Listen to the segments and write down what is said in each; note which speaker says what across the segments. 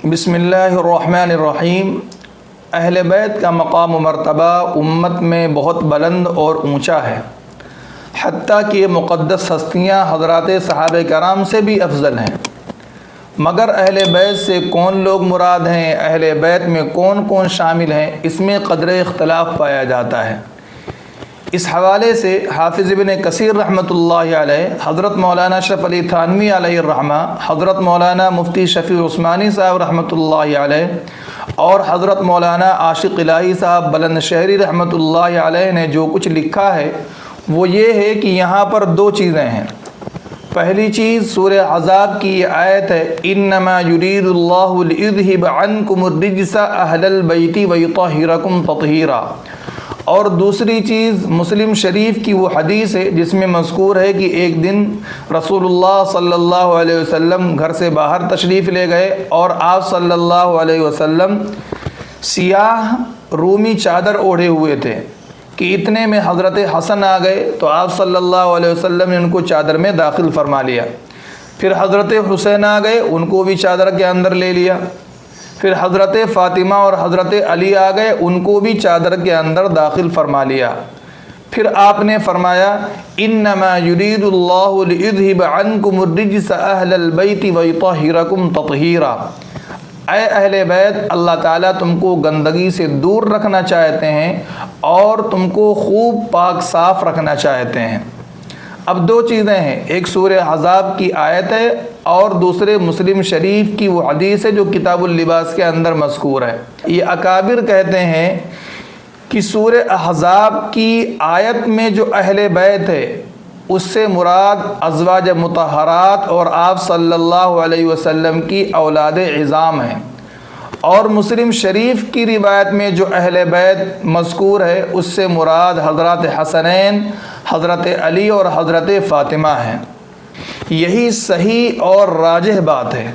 Speaker 1: بسم اللہ الرحمن الرحیم۔ اہل بیت کا مقام و مرتبہ امت میں بہت بلند اور اونچا ہے، حتیٰ کہ یہ مقدس ہستیاں حضرات صحابہ کرام سے بھی افضل ہیں۔ مگر اہل بیت سے کون لوگ مراد ہیں، اہل بیت میں کون کون شامل ہیں، اس میں قدر اختلاف پایا جاتا ہے۔ اس حوالے سے حافظ ابن کثیر رحمۃ اللہ علیہ، حضرت مولانا اشرف علی تھانوی علیہ الرحمہ، حضرت مولانا مفتی شفیع عثمانی صاحب رحمۃ اللہ علیہ اور حضرت مولانا عاشق الہی صاحب بلند شہری رحمۃ اللہ علیہ نے جو کچھ لکھا ہے وہ یہ ہے کہ یہاں پر دو چیزیں ہیں۔ پہلی چیز سورہ احزاب کی یہ آیت ہے، انما یرید اللہ لیذھب عنکم الرجس اہل البیت ویطہرکم تطہیرا، اور دوسری چیز مسلم شریف کی وہ حدیث ہے جس میں مذکور ہے کہ ایک دن رسول اللہ صلی اللہ علیہ وسلم گھر سے باہر تشریف لے گئے اور آپ صلی اللہ علیہ وسلم سیاہ رومی چادر اوڑھے ہوئے تھے کہ اتنے میں حضرت حسن آ گئے تو آپ صلی اللہ علیہ وسلم نے ان کو چادر میں داخل فرما لیا۔ پھر حضرت حسین آ گئے، ان کو بھی چادر کے اندر لے لیا۔ پھر حضرت فاطمہ اور حضرت علی آ گئے، ان کو بھی چادر کے اندر داخل فرما لیا۔ پھر آپ نے فرمایا انما یرید اللہ لیذھب عنکم الرجس اہل البیت ویطہرکم تطہیرا، اے اہل بیت، اللہ تعالیٰ تم کو گندگی سے دور رکھنا چاہتے ہیں اور تم کو خوب پاک صاف رکھنا چاہتے ہیں۔ اب دو چیزیں ہیں، ایک سورہ احزاب کی آیت ہے اور دوسرے مسلم شریف کی وہ حدیث ہے جو کتاب اللباس کے اندر مذکور ہے۔ یہ اکابر کہتے ہیں کہ سورہ احزاب کی آیت میں جو اہل بیت ہے اس سے مراد ازواج مطہرات اور آپ صلی اللہ علیہ وسلم کی اولاد عظام ہیں، اور مسلم شریف کی روایت میں جو اہل بیت مذکور ہے اس سے مراد حضرات حسنین، حضرت علی اور حضرت فاطمہ ہیں۔ یہی صحیح اور راجح بات ہے۔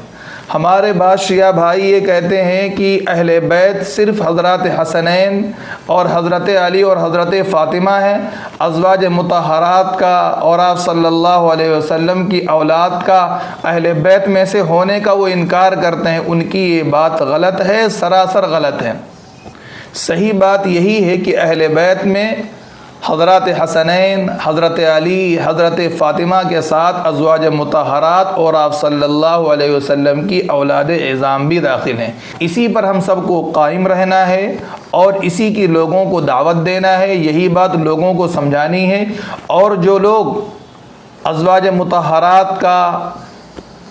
Speaker 1: ہمارے بعض شیعہ بھائی یہ کہتے ہیں کہ اہل بیت صرف حضرات حسنین اور حضرت علی اور حضرت فاطمہ ہیں، ازواج مطہرات کا اور آپ صلی اللہ علیہ وسلم کی اولاد کا اہل بیت میں سے ہونے کا وہ انکار کرتے ہیں۔ ان کی یہ بات غلط ہے، سراسر غلط ہے۔ صحیح بات یہی ہے کہ اہل بیت میں حضرات حسنین، حضرت علی، حضرت فاطمہ کے ساتھ ازواج مطہرات اور آپ صلی اللہ علیہ وسلم کی اولاد عظام بھی داخل ہیں۔ اسی پر ہم سب کو قائم رہنا ہے اور اسی کی لوگوں کو دعوت دینا ہے، یہی بات لوگوں کو سمجھانی ہے۔ اور جو لوگ ازواج مطہرات کا،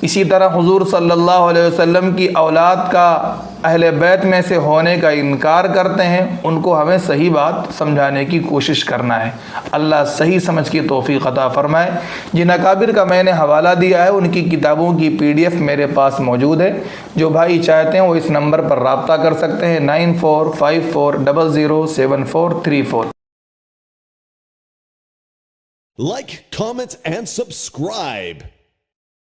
Speaker 1: اسی طرح حضور صلی اللہ علیہ وسلم کی اولاد کا اہل بیت میں سے ہونے کا انکار کرتے ہیں، ان کو ہمیں صحیح بات سمجھانے کی کوشش کرنا ہے۔ اللہ صحیح سمجھ کی توفیق عطا فرمائے۔ جن اکابر کا میں نے حوالہ دیا ہے ان کی کتابوں کی PDF میرے پاس موجود ہے، جو بھائی چاہتے ہیں وہ اس نمبر پر رابطہ کر سکتے ہیں، 9454007434۔
Speaker 2: Like, comment, and subscribe.